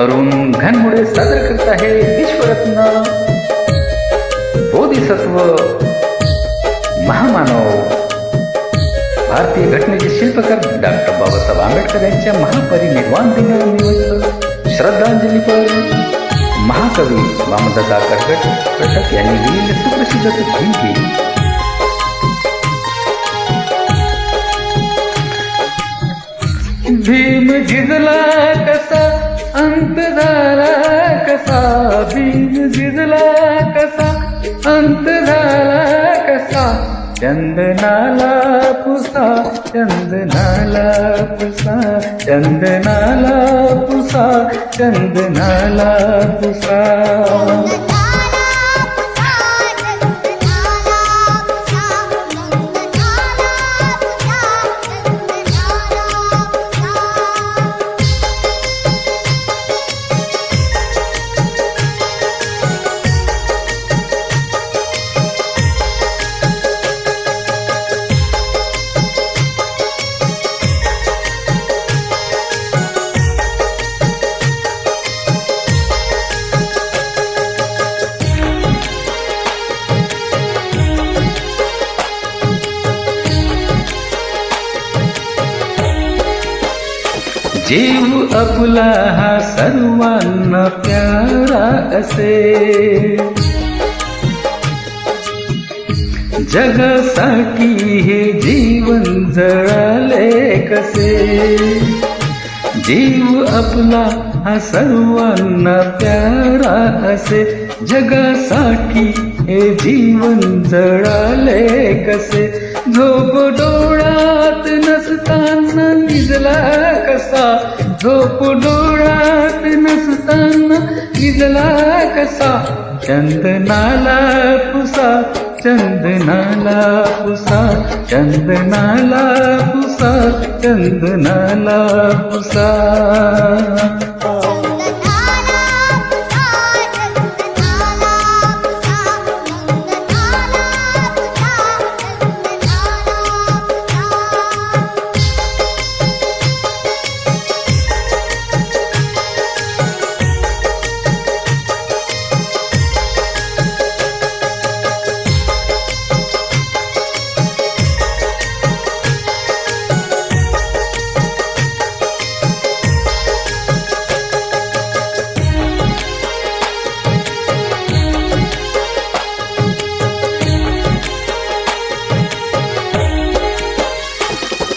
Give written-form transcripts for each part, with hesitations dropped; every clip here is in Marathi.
अरुण घनमुडे सादर करत आहे विश्वरत्न बोधिसत्व महामानव भारतीय घटनेचे शिल्पकार डॉक्टर बाबासाहेब आंबेडकर यांच्या महापरिनिर्वाण दिनानिमित्त श्रद्धांजलीपर महाकवी वामनदादा कर्कट यांनी लिहिलेले सुप्रसिद्ध गीत भीम झिजला कसा अंत झाला कसा, भीम झिजला कसा अंत झाला कसा, चंदनाला पुसा चंदनाला पुसा चंदनाला पुसा चंदनाला पुसा. जीव आपला हा सर्वांना प्यारा असे, जगासाठी हे जीवन जळाले कसे. जीव आपला हा सर्वांना प्यारा असे, जगासाठी हे जीवन जळाले कसे. झोप डोळ्यात नसताना निजला कसा, झोप डोळ्यात नसताना निजला कसा, चंदनाला पुसा चंदनाला पुसा चंदनाला पुसा चंदनाला पुसा.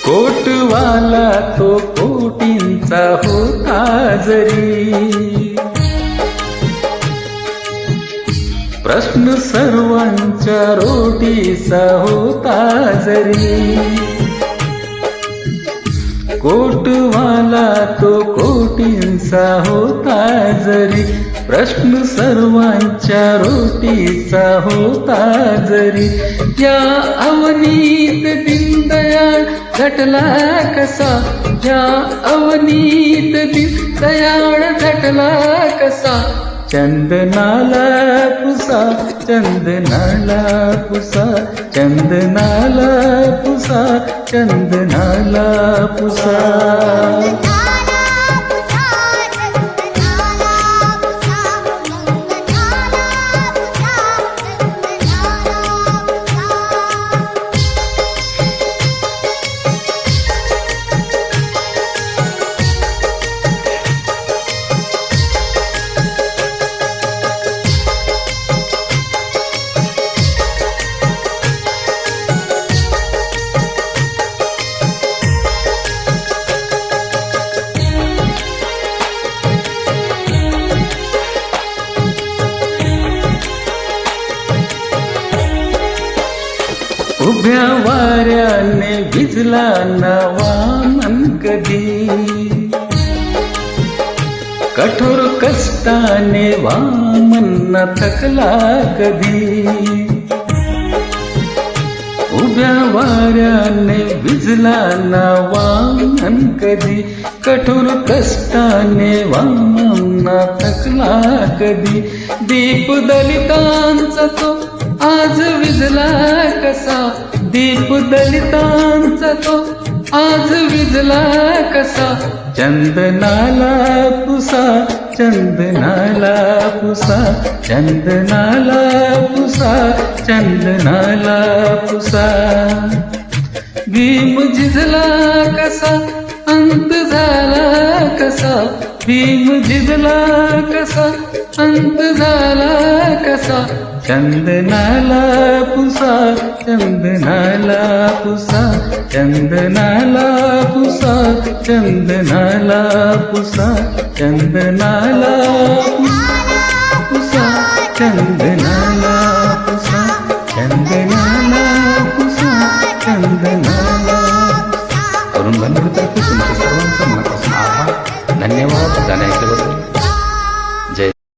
कोटवाला तो कोटींचा होता जरी, प्रश्न सर्वांच्या रोटीचा होता जरी. कोटवाला तो कोटींचा होता जरी, प्रश्न सर्वांच्या रोटीचा होता जरी. या अवनीत दीनदयाळ झटला कसा, या अवनीत दीनदयाळ झटला कसा, चंदनाला पुसा चंदनाला पुसा चंदनाला पुसा चंदनाला पुसा. उभ्या वाऱ्याने भिजला नवा मन कधी, कठोर कष्टाने वामन न थकला कधी. उभ्या वाऱ्याने भिजला नवा मन कधी, कठोर कष्टाने वामन न थकला कधी. दीप दलितांचा तो आज विझला कसा, दीप दलितांचा तो आज विझला कसा, चंदनाला पुसा चंदनाला पुसा, चंदनाला पुसा, चंदनाला पुसा. भीम झिजला कसा, अंत झाला कसा, भीम झिजला कसा, अंत झाला कसा. चंदनाला पुसा, चंदनाला पुसा, चंदनाला पुसा, चंदनाला पुसा, चंदनाला पुसा.